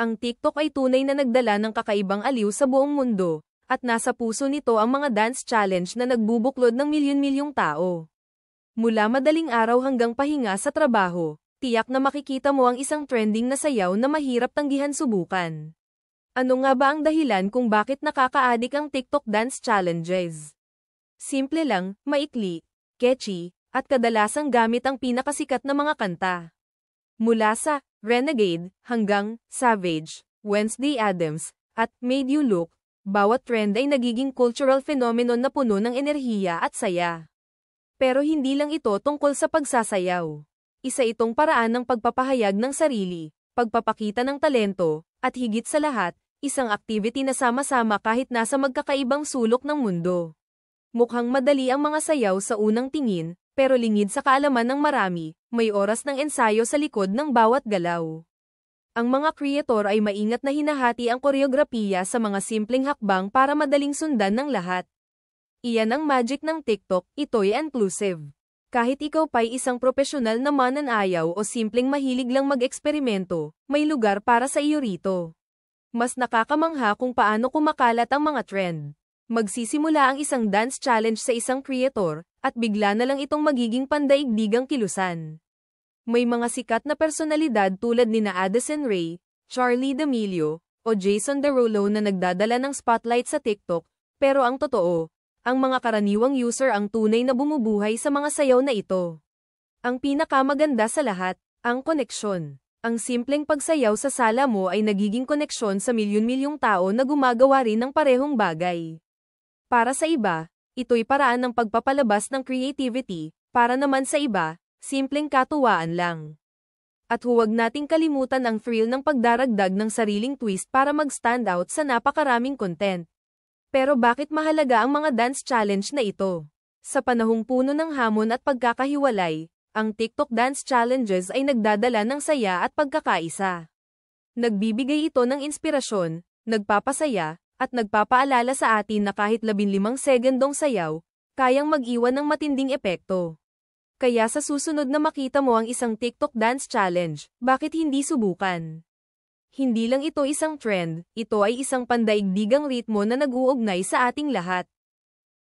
Ang TikTok ay tunay na nagdala ng kakaibang aliw sa buong mundo, at nasa puso nito ang mga dance challenge na nagbubuklod ng milyon-milyong tao. Mula madaling araw hanggang pahinga sa trabaho, tiyak na makikita mo ang isang trending na sayaw na mahirap tanggihan subukan. Ano nga ba ang dahilan kung bakit nakaka-addict ang TikTok dance challenges? Simple lang, maikli, catchy, at kadalasang gamit ang pinakasikat na mga kanta. Mula sa Renegade hanggang Savage, Wednesday Addams, at Made You Look, bawat trend ay nagiging cultural phenomenon na puno ng enerhiya at saya. Pero hindi lang ito tungkol sa pagsasayaw. Isa itong paraan ng pagpapahayag ng sarili, pagpapakita ng talento, at higit sa lahat, isang activity na sama-sama kahit nasa magkakaibang sulok ng mundo. Mukhang madali ang mga sayaw sa unang tingin, pero lingid sa kaalaman ng marami, may oras ng ensayo sa likod ng bawat galaw. Ang mga kreator ay maingat na hinahati ang koreografiya sa mga simpleng hakbang para madaling sundan ng lahat. Iyan ang magic ng TikTok, ito'y inclusive. Kahit ikaw pa'y isang profesional na mananayaw o simpleng mahilig lang mag-eksperimento, may lugar para sa iyo rito. Mas nakakamangha kung paano kumakalat ang mga trend. Magsisimula ang isang dance challenge sa isang creator, at bigla na lang itong magiging pandaigdigang kilusan. May mga sikat na personalidad tulad nina Addison Rae, Charli D'Amelio, o Jason Derulo na nagdadala ng spotlight sa TikTok, pero ang totoo, ang mga karaniwang user ang tunay na bumubuhay sa mga sayaw na ito. Ang pinakamaganda sa lahat, ang koneksyon. Ang simpleng pagsayaw sa sala mo ay nagiging koneksyon sa milyon-milyong tao na gumagawa rin ng parehong bagay. Para sa iba, ito'y paraan ng pagpapalabas ng creativity, para naman sa iba, simpleng katuwaan lang. At huwag nating kalimutan ang thrill ng pagdaragdag ng sariling twist para mag-stand out sa napakaraming content. Pero bakit mahalaga ang mga dance challenge na ito? Sa panahong puno ng hamon at pagkakahiwalay, ang TikTok dance challenges ay nagdadala ng saya at pagkakaisa. Nagbibigay ito ng inspirasyon, nagpapasaya, at nagpapaalala sa atin na kahit 15 segundong sayaw, kayang mag-iwan ng matinding epekto. Kaya sa susunod na makita mo ang isang TikTok dance challenge, bakit hindi subukan? Hindi lang ito isang trend, ito ay isang pandaigdigang ritmo na nag-uugnay sa ating lahat.